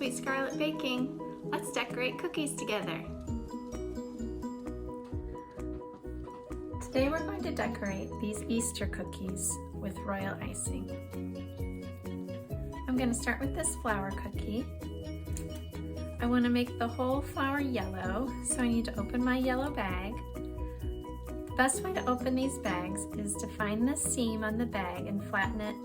Sweet Scarlet Baking. Let's decorate cookies together. Today we're going to decorate these Easter cookies with royal icing. I'm going to start with this flower cookie. I want to make the whole flower yellow, so I need to open my yellow bag. The best way to open these bags is to find the seam on the bag and flatten it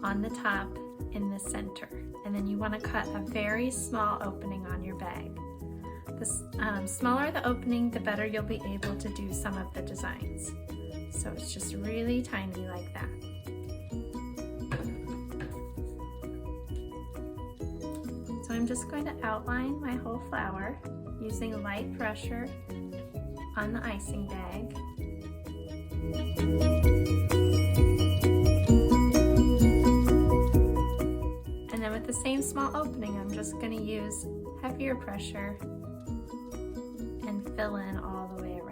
on the top in the center. And then you want to cut a very small opening on your bag. The smaller the opening, the better you'll be able to do some of the designs. So it's just really tiny like that. So I'm just going to outline my whole flower using light pressure on the icing bag. And then with the same small opening, I'm just going to use heavier pressure and fill in all the way around.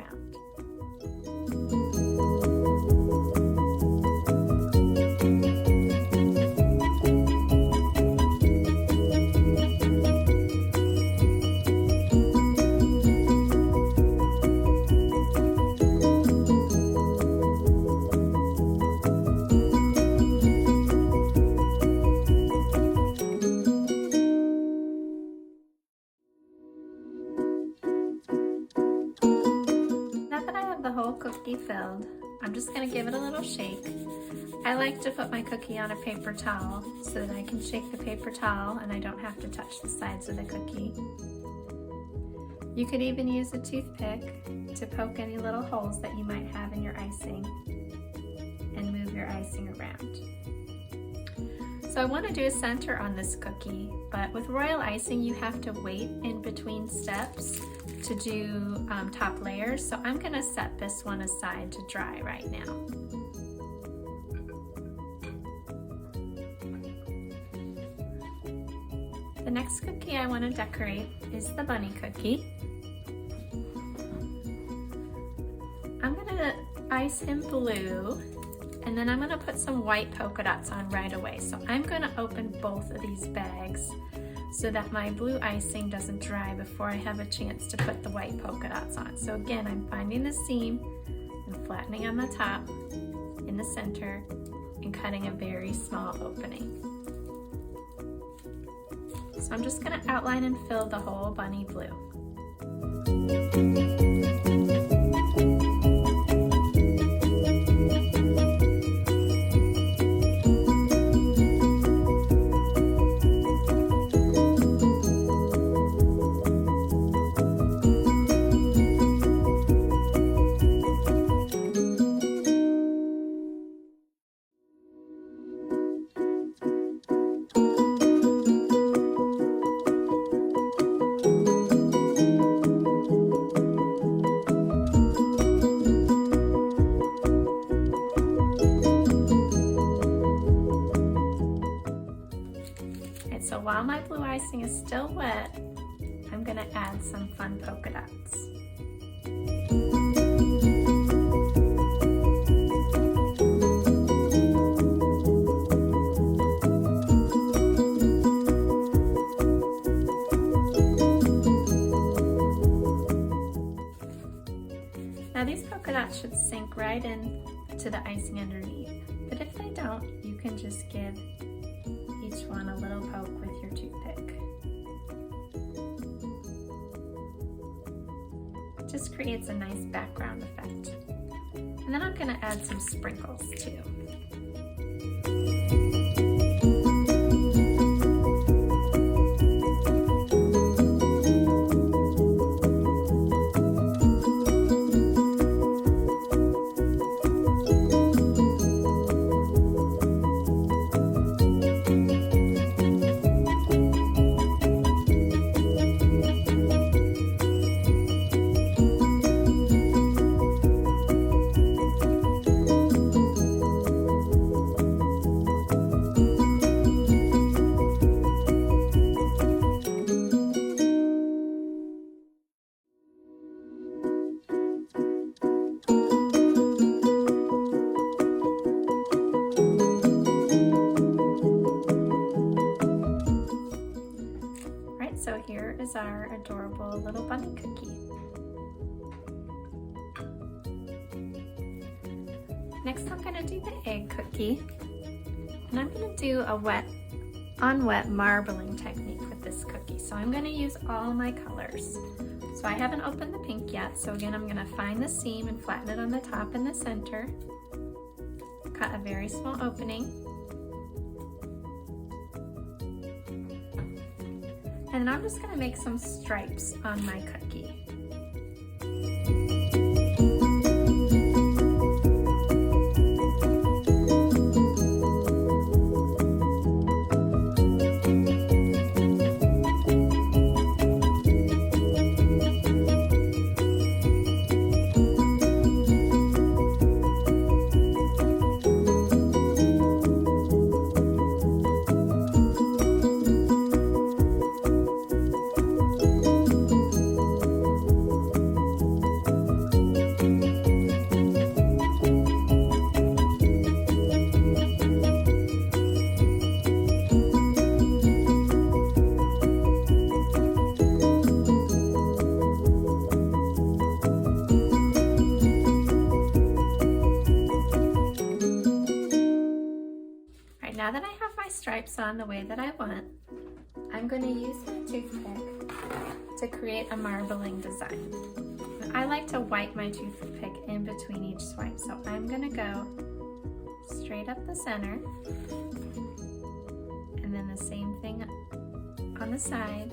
The whole cookie filled, I'm just going to give it a little shake. I like to put my cookie on a paper towel so that I can shake the paper towel and I don't have to touch the sides of the cookie. You could even use a toothpick to poke any little holes that you might have in your icing and move your icing around. So I want to do a center on this cookie, but with royal icing you have to wait in between steps to do top layers, so I'm going to set this one aside to dry right now. The next cookie I want to decorate is the bunny cookie. I'm going to ice him blue, and then I'm going to put some white polka dots on right away. So I'm going to open both of these bags so that my blue icing doesn't dry before I have a chance to put the white polka dots on. So again, I'm finding the seam and flattening on the top in the center and cutting a very small opening. So I'm just going to outline and fill the whole bunny blue. So while my blue icing is still wet, I'm going to add some fun polka dots. Now these polka dots should sink right in to the icing underneath, but if they don't, you can just give each one a little poke with your toothpick. It just creates a nice background effect. And then I'm going to add some sprinkles too. Next I'm gonna do the egg cookie. And I'm gonna do a on wet marbling technique with this cookie. So I'm gonna use all my colors. So I haven't opened the pink yet. So again, I'm gonna find the seam and flatten it on the top and the center. Cut a very small opening. And then I'm just gonna make some stripes on my cookie. Now that I have my stripes on the way that I want, I'm going to use my toothpick to create a marbling design. I like to wipe my toothpick in between each swipe, so I'm going to go straight up the center, and then the same thing on the side,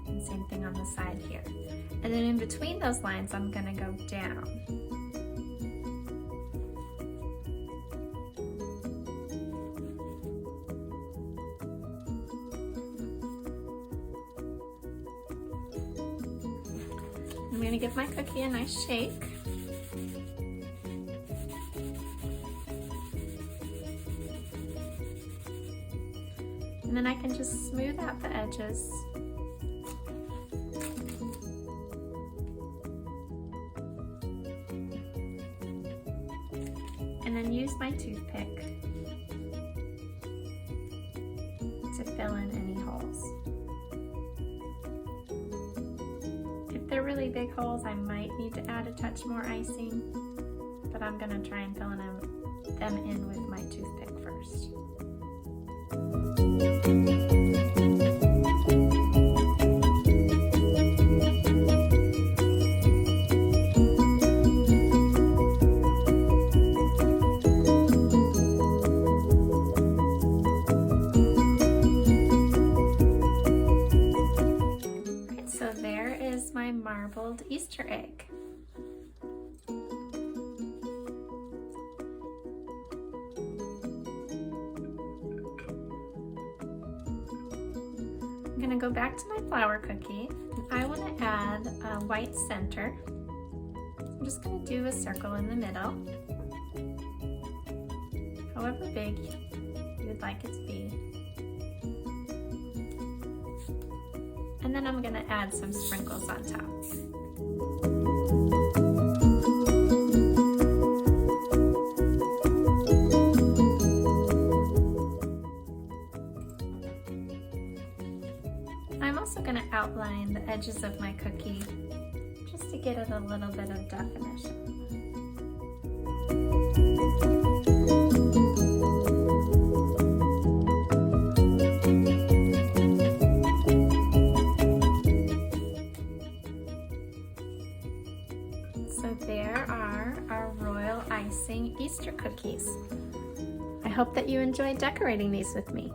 and same thing on the side here. And then in between those lines, I'm going to go down. I'm going to give my cookie a nice shake. And then I can just smooth out the edges. And then use my toothpick to fill in any holes. If they're really big holes, I might need to add a touch more icing, but I'm gonna try and fill them in with my toothpick first. My marbled Easter egg. I'm gonna go back to my flour cookie. I want to add a white center. I'm just gonna do a circle in the middle, however big you would like it to be. And then I'm going to add some sprinkles on top. I'm also going to outline the edges of my cookie just to get it a little bit of definition. So there are our Royal Icing Easter cookies. I hope that you enjoyed decorating these with me.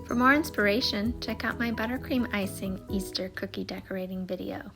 For more inspiration, check out my buttercream icing Easter cookie decorating video.